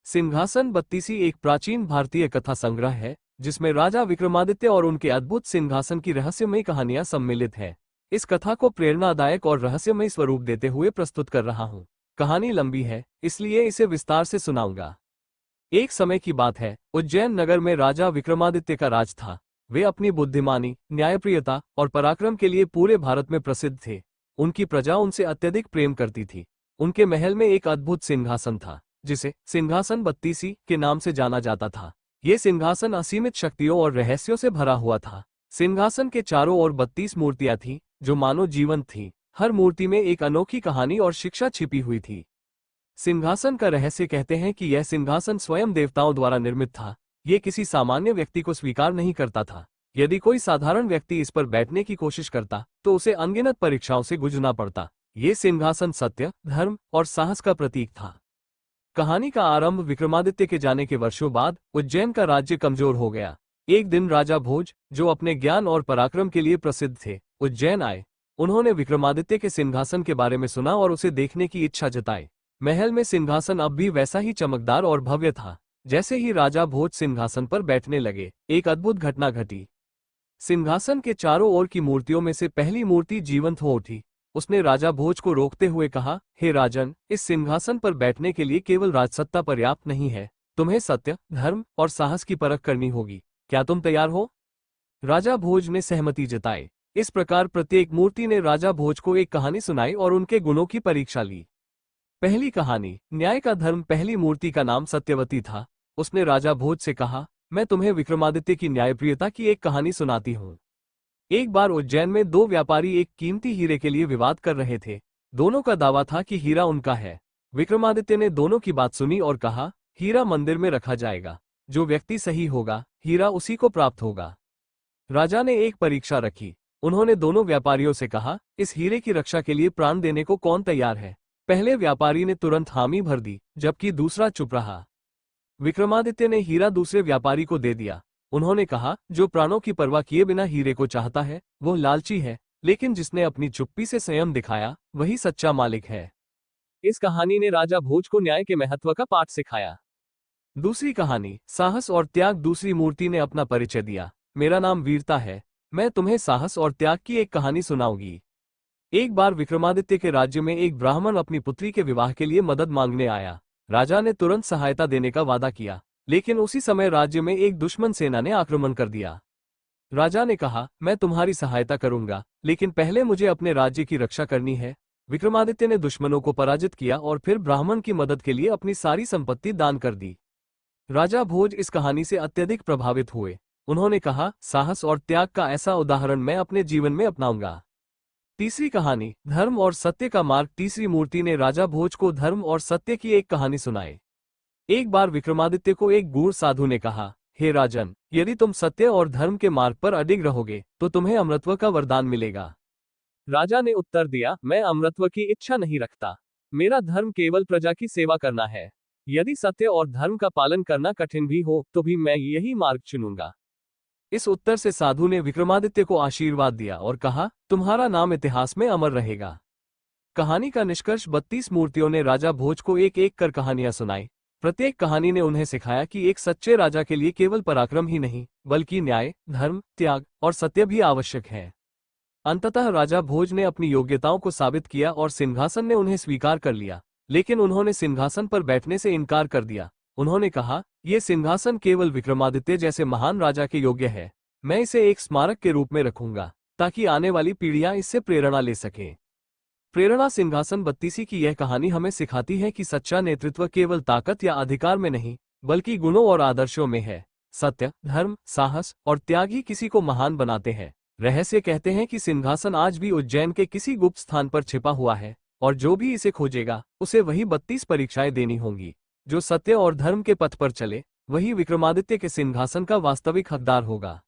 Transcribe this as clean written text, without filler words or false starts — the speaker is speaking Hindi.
सिंहासन बत्तीसी एक प्राचीन भारतीय कथा संग्रह है जिसमें राजा विक्रमादित्य और उनके अद्भुत सिंहासन की रहस्यमयी कहानियां सम्मिलित हैं। इस कथा को प्रेरणादायक और रहस्यमयी स्वरूप देते हुए प्रस्तुत कर रहा हूं। कहानी लंबी है, इसलिए इसे विस्तार से सुनाऊंगा। एक समय की बात है, उज्जैन नगर में राजा विक्रमादित्य का राज था। वे अपनी बुद्धिमानी, न्यायप्रियता और पराक्रम के लिए पूरे भारत में प्रसिद्ध थे। उनकी प्रजा उनसे अत्यधिक प्रेम करती थी। उनके महल में एक अद्भुत सिंहासन था जिसे सिंहासन बत्तीसी के नाम से जाना जाता था। ये सिंहासन असीमित शक्तियों और रहस्यों से भरा हुआ था। सिंहासन के चारों ओर 32 मूर्तियां थीं, जो मानो जीवंत थीं। हर मूर्ति में एक अनोखी कहानी और शिक्षा छिपी हुई थी। सिंहासन का रहस्य कहते हैं कि यह सिंहासन स्वयं देवताओं द्वारा निर्मित था। ये किसी सामान्य व्यक्ति को स्वीकार नहीं करता था। यदि कोई साधारण व्यक्ति इस पर बैठने की कोशिश करता तो उसे अनगिनत परीक्षाओं से गुजरना पड़ता। ये सिंहासन सत्य, धर्म और साहस का प्रतीक था। कहानी का आरंभ विक्रमादित्य के जाने के वर्षों बाद उज्जैन का राज्य कमजोर हो गया। एक दिन राजा भोज, जो अपने ज्ञान और पराक्रम के लिए प्रसिद्ध थे, उज्जैन आए। उन्होंने विक्रमादित्य के सिंहासन के बारे में सुना और उसे देखने की इच्छा जताई। महल में सिंहासन अब भी वैसा ही चमकदार और भव्य था। जैसे ही राजा भोज सिंहासन पर बैठने लगे, एक अद्भुत घटना घटी। सिंहासन के चारों ओर की मूर्तियों में से पहली मूर्ति जीवंत हो उठी। उसने राजा भोज को रोकते हुए कहा, हे राजन, इस सिंहासन पर बैठने के लिए केवल राजसत्ता पर्याप्त नहीं है। तुम्हें सत्य, धर्म और साहस की परख करनी होगी। क्या तुम तैयार हो? राजा भोज ने सहमति जताई। इस प्रकार प्रत्येक मूर्ति ने राजा भोज को एक कहानी सुनाई और उनके गुणों की परीक्षा ली। पहली कहानी, न्याय का धर्म। पहली मूर्ति का नाम सत्यवती था। उसने राजा भोज से कहा, मैं तुम्हें विक्रमादित्य की न्यायप्रियता की एक कहानी सुनाती हूँ। एक बार उज्जैन में दो व्यापारी एक कीमती हीरे के लिए विवाद कर रहे थे। दोनों का दावा था कि हीरा उनका है। विक्रमादित्य ने दोनों की बात सुनी और कहा, हीरा मंदिर में रखा जाएगा। जो व्यक्ति सही होगा, हीरा उसी को प्राप्त होगा। राजा ने एक परीक्षा रखी। उन्होंने दोनों व्यापारियों से कहा, इस हीरे की रक्षा के लिए प्राण देने को कौन तैयार है? पहले व्यापारी ने तुरंत हामी भर दी, जबकि दूसरा चुप रहा। विक्रमादित्य ने हीरा दूसरे व्यापारी को दे दिया। उन्होंने कहा, जो प्राणों की परवाह किए बिना हीरे को चाहता है, वो लालची है, लेकिन जिसने अपनी चुप्पी से संयम दिखाया, वही सच्चा मालिक है। इस कहानी ने राजा भोज को न्याय के महत्व का पाठ सिखाया। दूसरी कहानी, साहस और त्याग। दूसरी मूर्ति ने अपना परिचय दिया, मेरा नाम वीरता है। मैं तुम्हें साहस और त्याग की एक कहानी सुनाऊंगी। एक बार विक्रमादित्य के राज्य में एक ब्राह्मण अपनी पुत्री के विवाह के लिए मदद मांगने आया। राजा ने तुरंत सहायता देने का वादा किया, लेकिन उसी समय राज्य में एक दुश्मन सेना ने आक्रमण कर दिया। राजा ने कहा, मैं तुम्हारी सहायता करूंगा, लेकिन पहले मुझे अपने राज्य की रक्षा करनी है। विक्रमादित्य ने दुश्मनों को पराजित किया और फिर ब्राह्मण की मदद के लिए अपनी सारी संपत्ति दान कर दी। राजा भोज इस कहानी से अत्यधिक प्रभावित हुए। उन्होंने कहा, साहस और त्याग का ऐसा उदाहरण मैं अपने जीवन में अपनाऊंगा। तीसरी कहानी, धर्म और सत्य का मार्ग। तीसरी मूर्ति ने राजा भोज को धर्म और सत्य की एक कहानी सुनाई। एक बार विक्रमादित्य को एक गूढ़ साधु ने कहा, हे राजन, यदि तुम सत्य और धर्म के मार्ग पर अडिग रहोगे तो तुम्हें अमरत्व का वरदान मिलेगा। राजा ने उत्तर दिया, मैं अमरत्व की इच्छा नहीं रखता। मेरा धर्म केवल प्रजा की सेवा करना है। यदि सत्य और धर्म का पालन करना कठिन भी हो तो भी मैं यही मार्ग चुनूंगा। इस उत्तर से साधु ने विक्रमादित्य को आशीर्वाद दिया और कहा, तुम्हारा नाम इतिहास में अमर रहेगा। कहानी का निष्कर्ष, 32 मूर्तियों ने राजा भोज को एक एक कर कहानियां सुनाई। प्रत्येक कहानी ने उन्हें सिखाया कि एक सच्चे राजा के लिए केवल पराक्रम ही नहीं, बल्कि न्याय, धर्म, त्याग और सत्य भी आवश्यक है। अंततः राजा भोज ने अपनी योग्यताओं को साबित किया और सिंहासन ने उन्हें स्वीकार कर लिया। लेकिन उन्होंने सिंहासन पर बैठने से इनकार कर दिया। उन्होंने कहा, यह सिंहासन केवल विक्रमादित्य जैसे महान राजा के योग्य है। मैं इसे एक स्मारक के रूप में रखूंगा, ताकि आने वाली पीढ़ियां इससे प्रेरणा ले सकें। प्रेरणा, सिंहासन बत्तीसी की यह कहानी हमें सिखाती है कि सच्चा नेतृत्व केवल ताकत या अधिकार में नहीं, बल्कि गुणों और आदर्शों में है। सत्य, धर्म, साहस और त्याग ही किसी को महान बनाते हैं। रहस्य कहते हैं कि सिंहासन आज भी उज्जैन के किसी गुप्त स्थान पर छिपा हुआ है, और जो भी इसे खोजेगा उसे वही 32 परीक्षाएं देनी होंगी। जो सत्य और धर्म के पथ पर चले, वही विक्रमादित्य के सिंहासन का वास्तविक हकदार होगा।